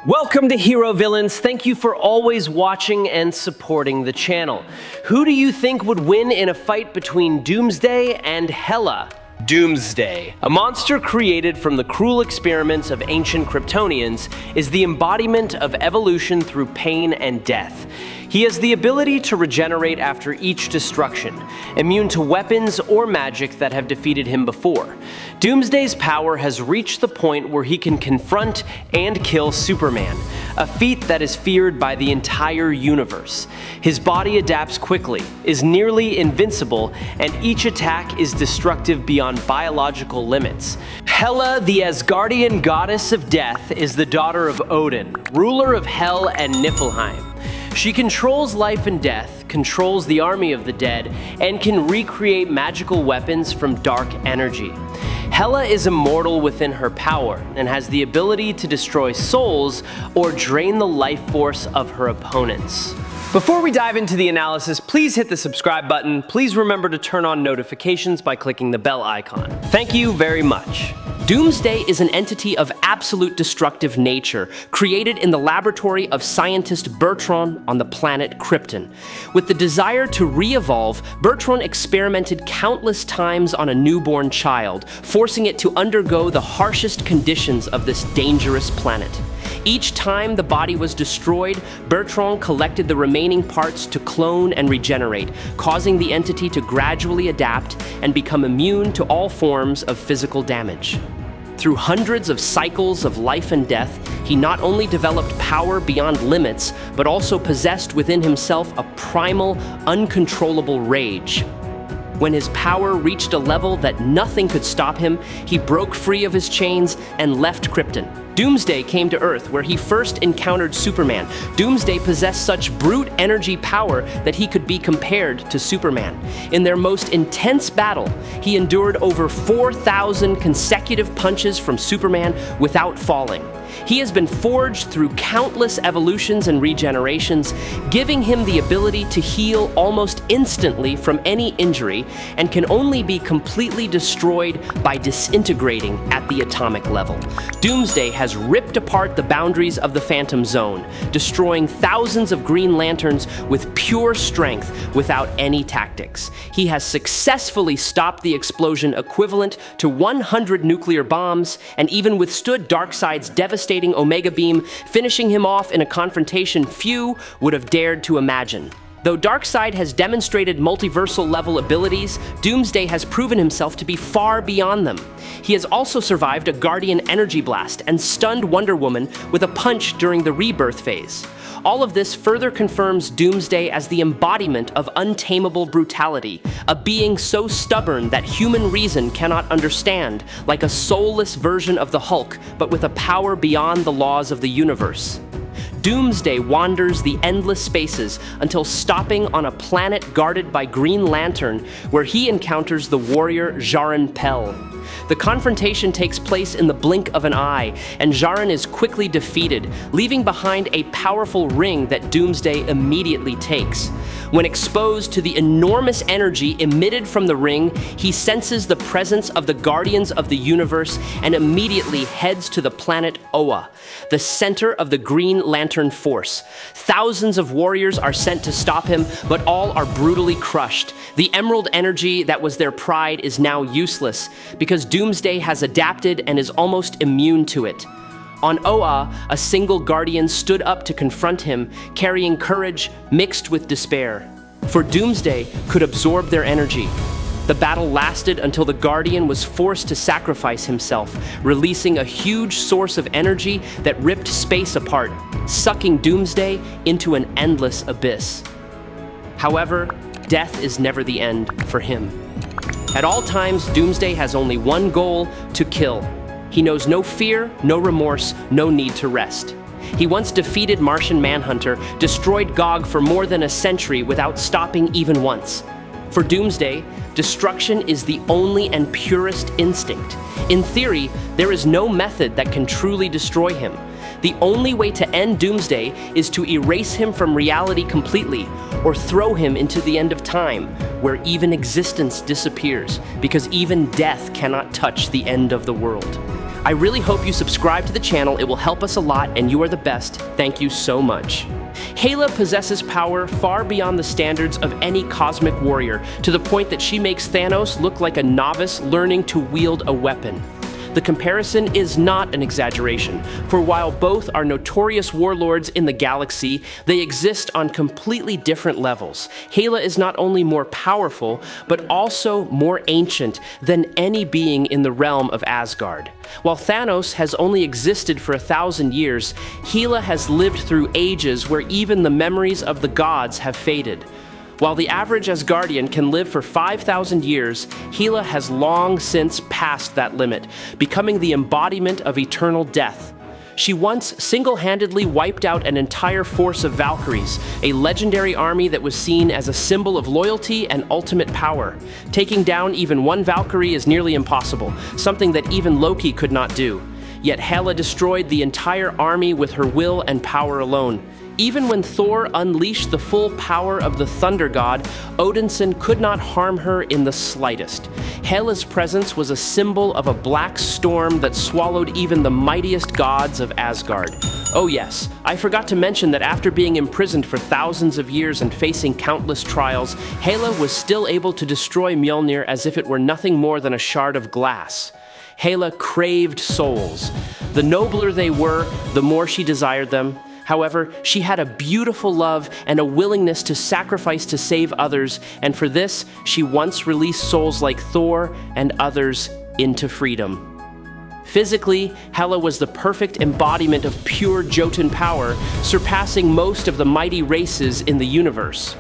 Welcome to Hero Villains. Thank you for always watching and supporting the channel. Who do you think would win in a fight between Doomsday and Hela? Doomsday, a monster created from the cruel experiments of ancient Kryptonians, is the embodiment of evolution through pain and death. He has the ability to regenerate after each destruction, immune to weapons or magic that have defeated him before. Doomsday's power has reached the point where he can confront and kill Superman, a feat that is feared by the entire universe. His body adapts quickly, is nearly invincible, and each attack is destructive beyond biological limits. Hela, the Asgardian goddess of death, is the daughter of Odin, ruler of Hel and Niflheim. She controls life and death, controls the army of the dead, and can recreate magical weapons from dark energy. Hela is immortal within her power and has the ability to destroy souls or drain the life force of her opponents. Before we dive into the analysis, please hit the subscribe button. Please remember to turn on notifications by clicking the bell icon. Thank you very much. Doomsday is an entity of absolute destructive nature, created in the laboratory of scientist Bertrand on the planet Krypton. With the desire to re-evolve, Bertrand experimented countless times on a newborn child, forcing it to undergo the harshest conditions of this dangerous planet. Each time the body was destroyed, Bertrand collected the remaining parts to clone and regenerate, causing the entity to gradually adapt and become immune to all forms of physical damage. Through hundreds of cycles of life and death, he not only developed power beyond limits, but also possessed within himself a primal, uncontrollable rage. When his power reached a level that nothing could stop him, he broke free of his chains and left Krypton. Doomsday came to Earth, where he first encountered Superman. Doomsday possessed such brute energy power that he could be compared to Superman. In their most intense battle, he endured over 4,000 consecutive punches from Superman without falling. He has been forged through countless evolutions and regenerations, giving him the ability to heal almost instantly from any injury, and can only be completely destroyed by disintegrating at the atomic level. Doomsday has ripped apart the boundaries of the Phantom Zone, destroying thousands of Green Lanterns with pure strength without any tactics. He has successfully stopped the explosion equivalent to 100 nuclear bombs, and even withstood Darkseid's devastating Omega Beam, finishing him off in a confrontation few would have dared to imagine. Though Darkseid has demonstrated multiversal-level abilities, Doomsday has proven himself to be far beyond them. He has also survived a Guardian energy blast and stunned Wonder Woman with a punch during the rebirth phase. All of this further confirms Doomsday as the embodiment of untamable brutality, a being so stubborn that human reason cannot understand, like a soulless version of the Hulk, but with a power beyond the laws of the universe. Doomsday wanders the endless spaces until stopping on a planet guarded by Green Lantern, where he encounters the warrior Jaren Pell. The confrontation takes place in the blink of an eye, and Jaren is quickly defeated, leaving behind a powerful ring that Doomsday immediately takes. When exposed to the enormous energy emitted from the ring, he senses the presence of the Guardians of the Universe and immediately heads to the planet Oa, the center of the Green Lantern Force. Thousands of warriors are sent to stop him, but all are brutally crushed. The emerald energy that was their pride is now useless, because Doomsday has adapted and is almost immune to it. On Oa, a single Guardian stood up to confront him, carrying courage mixed with despair. For Doomsday could absorb their energy. The battle lasted until the Guardian was forced to sacrifice himself, releasing a huge source of energy that ripped space apart, sucking Doomsday into an endless abyss. However, death is never the end for him. At all times, Doomsday has only one goal: to kill. He knows no fear, no remorse, no need to rest. He once defeated Martian Manhunter, destroyed Gog for more than a century without stopping even once. For Doomsday, destruction is the only and purest instinct. In theory, there is no method that can truly destroy him. The only way to end Doomsday is to erase him from reality completely, or throw him into the end of time, where even existence disappears, because even death cannot touch the end of the world. I really hope you subscribe to the channel. It will help us a lot, and you are the best. Thank you so much. Hela possesses power far beyond the standards of any cosmic warrior, to the point that she makes Thanos look like a novice learning to wield a weapon. The comparison is not an exaggeration, for while both are notorious warlords in the galaxy, they exist on completely different levels. Hela is not only more powerful, but also more ancient than any being in the realm of Asgard. While Thanos has only existed for 1,000 years, Hela has lived through ages where even the memories of the gods have faded. While the average Asgardian can live for 5,000 years, Hela has long since passed that limit, becoming the embodiment of eternal death. She once single-handedly wiped out an entire force of Valkyries, a legendary army that was seen as a symbol of loyalty and ultimate power. Taking down even one Valkyrie is nearly impossible, something that even Loki could not do. Yet Hela destroyed the entire army with her will and power alone. Even when Thor unleashed the full power of the Thunder God, Odinson could not harm her in the slightest. Hela's presence was a symbol of a black storm that swallowed even the mightiest gods of Asgard. Oh yes, I forgot to mention that after being imprisoned for thousands of years and facing countless trials, Hela was still able to destroy Mjolnir as if it were nothing more than a shard of glass. Hela craved souls. The nobler they were, the more she desired them. However, she had a beautiful love and a willingness to sacrifice to save others, and for this, she once released souls like Thor and others into freedom. Physically, Hela was the perfect embodiment of pure Jotun power, surpassing most of the mighty races in the universe.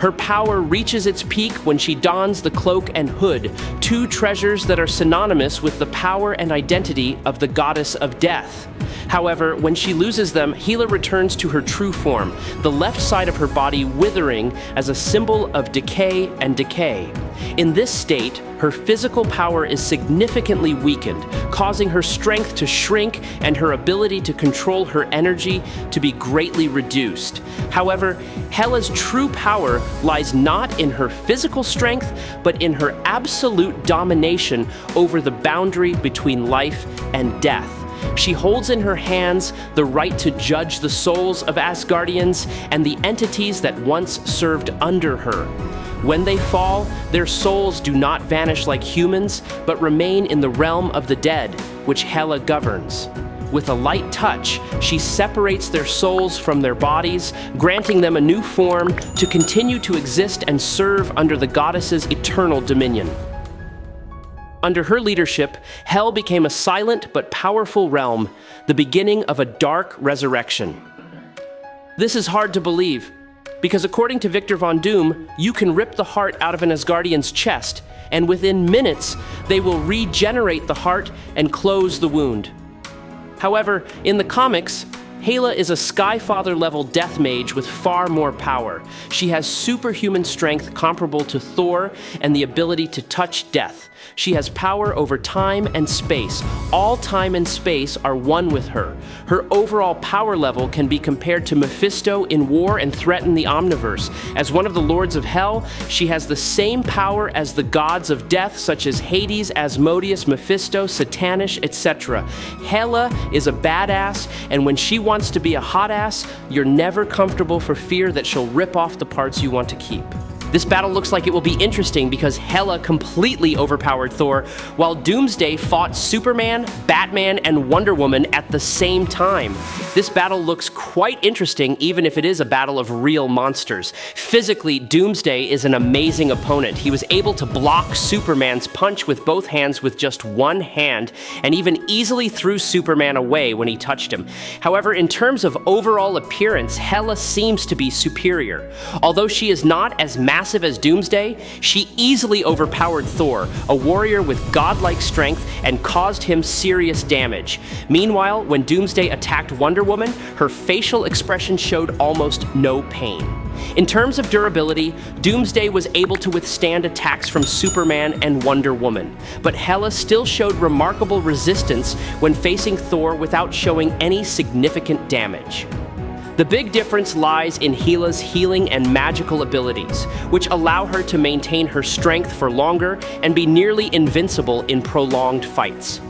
Her power reaches its peak when she dons the cloak and hood, two treasures that are synonymous with the power and identity of the goddess of death. However, when she loses them, Hela returns to her true form, the left side of her body withering as a symbol of decay and decay. In this state, her physical power is significantly weakened, causing her strength to shrink and her ability to control her energy to be greatly reduced. However, Hela's true power lies not in her physical strength, but in her absolute domination over the boundary between life and death. She holds in her hands the right to judge the souls of Asgardians and the entities that once served under her. When they fall, their souls do not vanish like humans, but remain in the realm of the dead, which Hela governs. With a light touch, she separates their souls from their bodies, granting them a new form to continue to exist and serve under the goddess's eternal dominion. Under her leadership, Hel became a silent but powerful realm, the beginning of a dark resurrection. This is hard to believe, because according to Victor Von Doom, you can rip the heart out of an Asgardian's chest, and within minutes, they will regenerate the heart and close the wound. However, in the comics, Hela is a Skyfather-level death mage with far more power. She has superhuman strength comparable to Thor and the ability to touch death. She has power over time and space. All time and space are one with her. Her overall power level can be compared to Mephisto in War and Threaten the Omniverse. As one of the Lords of Hell, she has the same power as the gods of death such as Hades, Asmodeus, Mephisto, Satanish, etc. Hela is a badass, and when she wants to be a hot ass, you're never comfortable for fear that she'll rip off the parts you want to keep. This battle looks like it will be interesting because Hela completely overpowered Thor, while Doomsday fought Superman, Batman, and Wonder Woman at the same time. This battle looks quite interesting, even if it is a battle of real monsters. Physically, Doomsday is an amazing opponent. He was able to block Superman's punch with both hands with just one hand, and even easily threw Superman away when he touched him. However, in terms of overall appearance, Hela seems to be superior. Although she is not as massive as Doomsday, she easily overpowered Thor, a warrior with godlike strength, and caused him serious damage. Meanwhile, when Doomsday attacked Wonder Woman, her facial expression showed almost no pain. In terms of durability, Doomsday was able to withstand attacks from Superman and Wonder Woman, but Hela still showed remarkable resistance when facing Thor without showing any significant damage. The big difference lies in Hela's healing and magical abilities, which allow her to maintain her strength for longer and be nearly invincible in prolonged fights.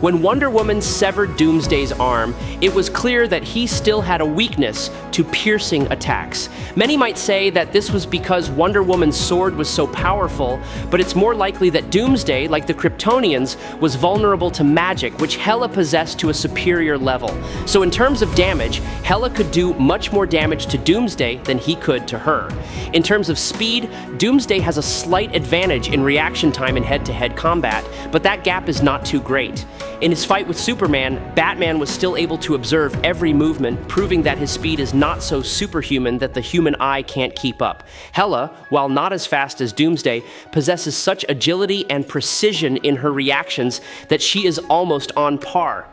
When Wonder Woman severed Doomsday's arm, it was clear that he still had a weakness to piercing attacks. Many might say that this was because Wonder Woman's sword was so powerful, but it's more likely that Doomsday, like the Kryptonians, was vulnerable to magic, which Hela possessed to a superior level. So in terms of damage, Hela could do much more damage to Doomsday than he could to her. In terms of speed, Doomsday has a slight advantage in reaction time in head-to-head combat, but that gap is not too great. In his fight with Superman, Batman was still able to observe every movement, proving that his speed is not so superhuman that the human eye can't keep up. Hela, while not as fast as Doomsday, possesses such agility and precision in her reactions that she is almost on par.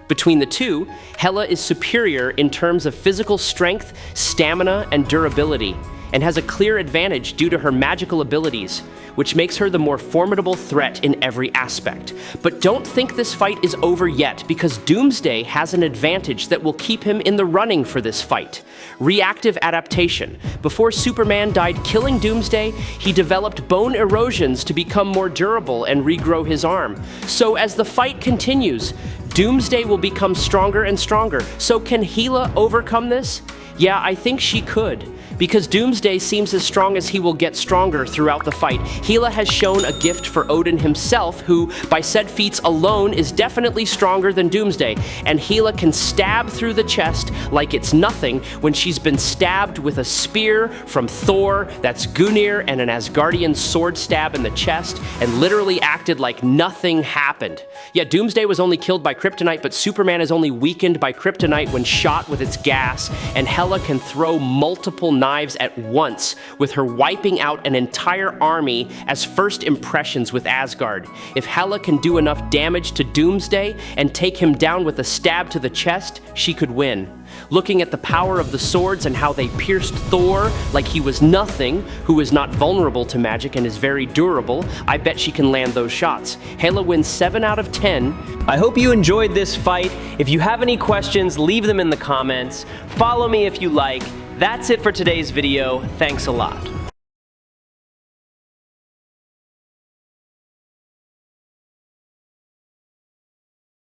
Between the two, Hela is superior in terms of physical strength, stamina, and durability, and has a clear advantage due to her magical abilities, which makes her the more formidable threat in every aspect. But don't think this fight is over yet, because Doomsday has an advantage that will keep him in the running for this fight. Reactive adaptation. Before Superman died killing Doomsday, he developed bone erosions to become more durable and regrow his arm. So as the fight continues, Doomsday will become stronger and stronger. So can Hela overcome this? Yeah, I think she could. Because Doomsday seems as strong as he will get stronger throughout the fight, Hela has shown a gift for Odin himself, who, by said feats alone, is definitely stronger than Doomsday, and Hela can stab through the chest like it's nothing when she's been stabbed with a spear from Thor, that's Gungnir, and an Asgardian sword stab in the chest, and literally acted like nothing happened. Yeah, Doomsday was only killed by kryptonite, but Superman is only weakened by kryptonite when shot with its gas, and Hela can throw multiple knives at once, with her wiping out an entire army as first impressions with Asgard. If Hela can do enough damage to Doomsday and take him down with a stab to the chest, she could win. Looking at the power of the swords and how they pierced Thor like he was nothing, who is not vulnerable to magic and is very durable, I bet she can land those shots. Hela wins 7 out of 10. I hope you enjoyed this fight. If you have any questions, leave them in the comments. Follow me if you like. That's it for today's video. Thanks a lot.